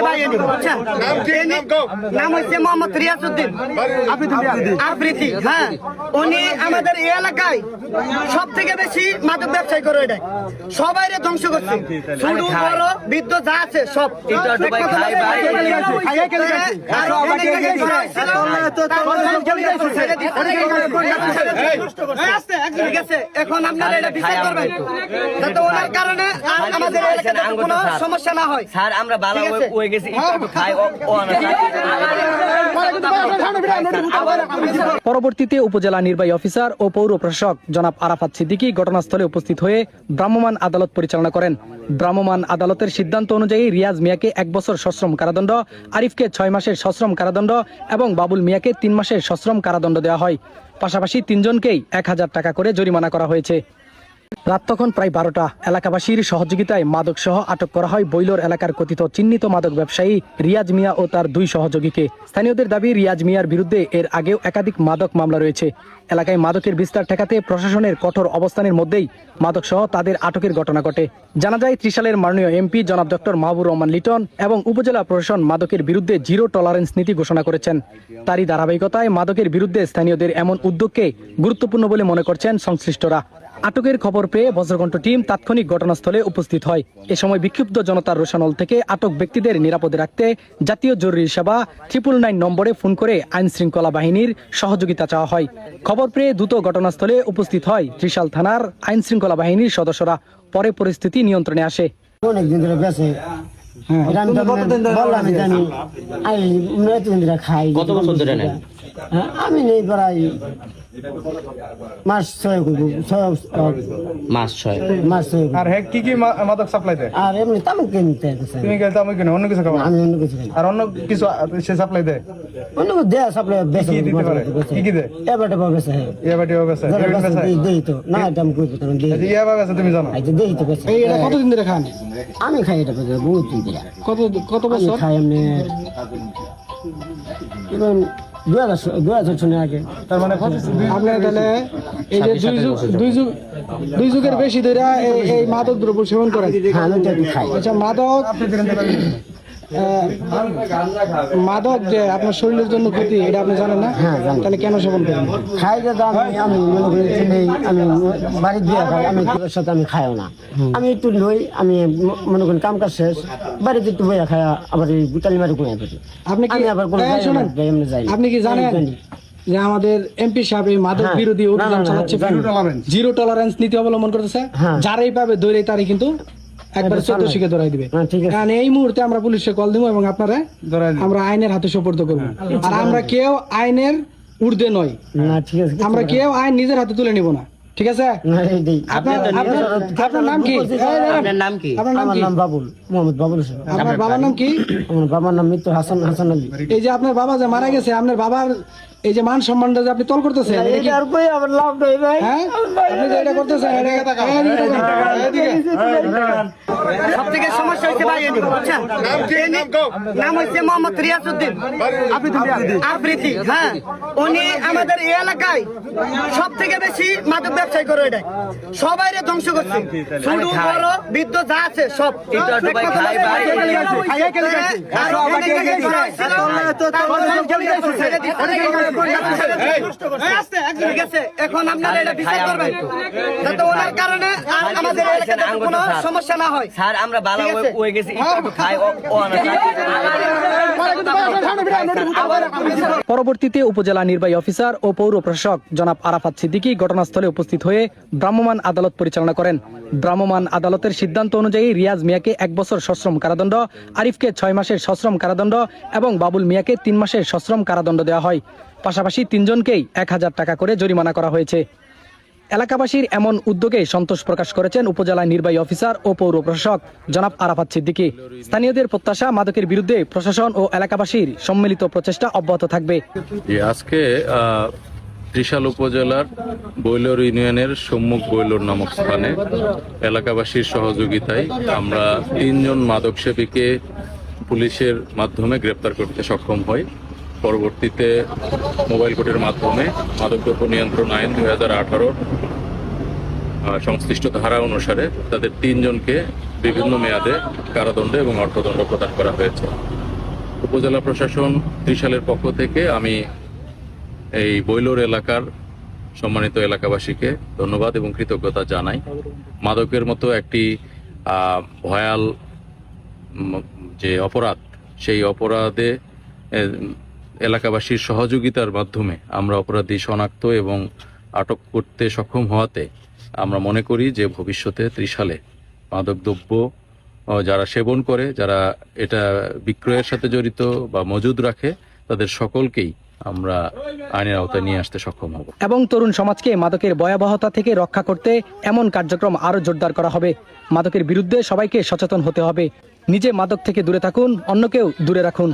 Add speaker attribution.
Speaker 1: বাহিনী, বুঝছেন? নাম হচ্ছে মোহাম্মদ রিয়াজউদ্দিন আফ্রিদি। হ্যাঁ, উনি আমাদের এই এলাকায় সব থেকে বেশি মাদক ব্যবসায়ী করে এটা সবাই ধ্বংস করছে, ছোট বড় বৃদ্ধ যা আছে সব। এখন আপনারা এটা বিচার করবেন যাতে ওনার কারণে আর আমাদের এলাকাতে কোনো সমস্যা না হয়।
Speaker 2: স্যার আমরা ভালো হয়ে গেছি, একটু খাই
Speaker 3: পরবর্তীতে উপজেলা নির্বাহী অফিসার ও পৌর প্রশাসক জনাব আরাফাত সিদ্দিকী ঘটনাস্থলে উপস্থিত হয়ে ভ্রাম্যমাণ আদালত পরিচালনা করেন। ভ্রাম্যমাণ আদালতের সিদ্ধান্ত অনুযায়ী রিয়াজ মিয়াকে 1 বছর সশ্রম কারাদণ্ড, আরিফকে 6 মাসের সশ্রম কারাদণ্ড এবং বাবুল মিয়াকে 3 মাসের সশ্রম কারাদণ্ড দেওয়া হয়। পাশাপাশি 3 জনকেই 1000 টাকা করে জরিমানা করা হয়েছে। রাত তখন প্রায় 12টা। এলাকাবাসীর সহযোগিতায় মাদক সহ আটক করা হয় বৈলর এলাকার কথিত চিহ্নিত মাদক ব্যবসায়ী রিয়াজ মিয়া ও তার 2 সহযোগীকে। স্থানীয়দের দাবি, রিয়াজ মিয়ার বিরুদ্ধে এর আগেও একাধিক মাদক মামলা রয়েছে। এলাকায় মাদকের বিস্তার ঠেকাতে প্রশাসনের কঠোর অবস্থানের মধ্যেই মাদক সহ তাদের আটকের ঘটনা ঘটে। জানা যায়, ত্রিশালের মাননীয় এমপি জনাব ডক্টর মাহবুর রহমান লিটন এবং উপজেলা প্রশাসন মাদকের বিরুদ্ধে জিরো টলারেন্স নীতি ঘোষণা করেছেন। তারই ধারাবাহিকতায় মাদকের বিরুদ্ধে স্থানীয়দের এমন উদ্যোগকে গুরুত্বপূর্ণ বলে মনে করছেন সংশ্লিষ্টরা। আটকের খবর পেয়ে বজ্রকণ্ঠ টিম তাৎক্ষণিক ঘটনাস্থলে উপস্থিত হয়। এ সময় বিক্ষুব্ধ জনতার রোষানল থেকে আটক ব্যক্তিদের নিরাপদে রাখতে জাতীয় জরুরি সেবা 999 নম্বরে ফোন করে আইন শৃঙ্খলা বাহিনীর সহযোগিতা চাওয়া হয়। খবর পেয়ে দ্রুত ঘটনাস্থলে উপস্থিত হয় ত্রিশাল থানার আইন শৃঙ্খলা বাহিনীর সদস্যরা। পরে পরিস্থিতি নিয়ন্ত্রণে আসে।
Speaker 4: অনেকদিন ধরে বেঁচে
Speaker 2: কত বছর ধরে নেন?
Speaker 4: আমি নেই প্রায় মাস 6
Speaker 2: মাস 6।
Speaker 5: আর হ্যাঁ কি কি মাদক সাপ্লাই দেয়?
Speaker 4: আর এমনি তামাক কিনতে
Speaker 5: তুমি গেলে তামাক কিনে অন্য কিছু খাও?
Speaker 4: আমি অন্য কিছু
Speaker 5: আর অন্য কিছু সে সাপ্লাই দেয়?
Speaker 4: অন্য কিছু দেয়া সাপ্লাই বেশি
Speaker 5: কি দিতে পারে? কি দেয়?
Speaker 4: এবারে পাবে স্যার
Speaker 5: ইয়াবাটি হবে স্যার,
Speaker 4: দেই তো না এটা আমি কই তো দেই।
Speaker 5: আচ্ছা ইয়াবা আছে তুমি জানো?
Speaker 4: আচ্ছা দেই তো বেশি।
Speaker 3: এটা কতদিন ধরে খান?
Speaker 4: আমি খাই এটা বহুত দিন ধরে।
Speaker 3: কত বছর
Speaker 4: খাই আমি এখন 2000 শুনে আগে।
Speaker 5: তার মানে
Speaker 3: আপনার তাহলে এই যে দুই যুগের বেশি ধরে এই মাদক দ্রব্য সেবন করেন?
Speaker 4: হ্যাঁ আমি এটা খাই।
Speaker 3: আচ্ছা, মাদক যে আপনার শরীরের জন্য ক্ষতি, এটা আপনি জানেন না?
Speaker 4: হ্যাঁ জানি।
Speaker 3: তাহলে কেন সেবন করেন?
Speaker 4: খাই যে আমি মনে করি আমি বাড়ি দিয়ে খাই, আমি তোর সাথে আমি খাইও না। আমি একটু লই, আমি মনে করি কাম কাজ শেষ বাড়িতে একটু বইয়া খাই, আবার এই গুতালি মারি করে ফেলি।
Speaker 3: আপনি কি
Speaker 4: আবার কোনো
Speaker 3: শোনেন, আপনি কি জানেন যে আমাদের এমপি সাহেব এই মাদক বিরোধী অভিযান চালাচ্ছে, জিরো টলারেন্স নীতি অবলম্বন করতেছে? যারাই পাবে দৌড়ে তারই কিন্তু একবার 14 শিখে ধরাই দিবে। কারণ এই মুহূর্তে আমরা পুলিশে কল দিব এবং আপনারা আমরা আইনের হাতে সোপর্দ করবো। আর আমরা কেউ আইনের ঊর্ধ্বে নই, আমরা কেউ আইন নিজের হাতে তুলে নিব না, ঠিক আছে? আপনার নাম কি?
Speaker 2: আপনার নাম কি?
Speaker 4: আমার নাম বাবুল, মোহাম্মদ বাবুল হোসেন।
Speaker 3: আপনার বাবার নাম কি?
Speaker 4: আমার বাবার নাম মৃত্যু হাসান আলী।
Speaker 3: এই যে আপনার বাবা যে মারা গেছে, আপনার বাবার এই যে মান সম্মানটা যে আপনি তল করতেছেন, এটা কি
Speaker 4: আমার লাভ নেই ভাই।
Speaker 3: হ্যাঁ, আপনি যে এটা করতেছেন
Speaker 1: সব থেকে সমস্যা হচ্ছে বাহিনী, বুঝছেন? নাম হচ্ছে মোহাম্মদ রিয়াজউদ্দিন আফ্রিদি। হ্যাঁ, উনি আমাদের এই এলাকায় সব থেকে বেশি মাদক ব্যবসায়ী করে এটা সবাই ধ্বংস করছে, ছোট বড় বৃদ্ধ যা আছে সব। এখন আপনারা এটা বিচার করবেন যাতে ওনার কারণে আর আমাদের এলাকাতে কোনো সমস্যা না হয়।
Speaker 2: স্যার আমরা ভালো হয়ে গেছি, একটু খাই
Speaker 3: পরবর্তীতে উপজেলা নির্বাহী অফিসার ও পৌর প্রশাসক জনাব আরাফাত সিদ্দিকী ঘটনাস্থলে উপস্থিত হয়ে ভ্রাম্যমাণ আদালত পরিচালনা করেন। ভ্রাম্যমাণ আদালতের সিদ্ধান্ত অনুযায়ী রিয়াজ মিয়াকে 1 বছর সশ্রম কারাদণ্ড, আরিফকে 6 মাসের সশ্রম কারাদণ্ড এবং বাবুল মিয়াকে 3 মাসের সশ্রম কারাদণ্ড দেওয়া হয়। পাশাপাশি 3 জনকেই 1000 টাকা করে জরিমানা করা হয়েছে। এলাকাবাসীর এমন উদ্যোগে সন্তোষ প্রকাশ করেছেন উপজেলা নির্বাহী অফিসার ও পৌর প্রশাসক জনাব আরাফাত সিদ্দিকী। স্থানীয়দের প্রত্যাশা, মাদকের বিরুদ্ধে প্রশাসন ও এলাকাবাসীর সম্মিলিত প্রচেষ্টা অব্যাহত থাকবে।
Speaker 6: আজকে ত্রিশাল উপজেলার বৈলর ইউনিয়নের সম্মুখ বৈলর নামক স্থানে এলাকাবাসীর সহযোগিতায় আমরা 3 জন মাদক সেবীকে পুলিশের মাধ্যমে গ্রেপ্তার করতে সক্ষম হই। পরবর্তীতে মোবাইল কোর্টের মাধ্যমে মাদকদ্রব্য নিয়ন্ত্রণ আইন 2018 সংশ্লিষ্ট ধারা অনুসারে তাদের 3 জনকে বিভিন্ন মেয়াদে কারাদণ্ড এবং অর্থদণ্ড প্রদান করা হয়েছে। উপজেলা প্রশাসন ত্রিশালের পক্ষ থেকে আমি এই বৈলোর এলাকার সম্মানিত এলাকাবাসীকে ধন্যবাদ এবং কৃতজ্ঞতা জানাই। মাদকের মতো একটি ভয়াল যে অপরাধ, সেই অপরাধে এলাকাবাসীর সহযোগিতার মাধ্যমে আমরা অপরাধী শনাক্ত এবং আটক করতে সক্ষম হওয়াতে আমরা মনে করি যে ভবিষ্যতে ত্রিশালে মাদকদ্রব্য যারা সেবন করে, যারা এটা বিক্রয়ের সাথে জড়িত বা মজুদ রাখে, তাদের সকলকেই আমরা আইনের আওতায় নিয়ে আসতে সক্ষম হব।
Speaker 3: এবং তরুণ সমাজকে মাদকের ভয়াবহতা থেকে রক্ষা করতে এমন কার্যক্রম আরো জোরদার করা হবে। মাদকের বিরুদ্ধে সবাইকে সচেতন হতে হবে। নিজে মাদক থেকে দূরে থাকুন, অন্যকেও দূরে রাখুন।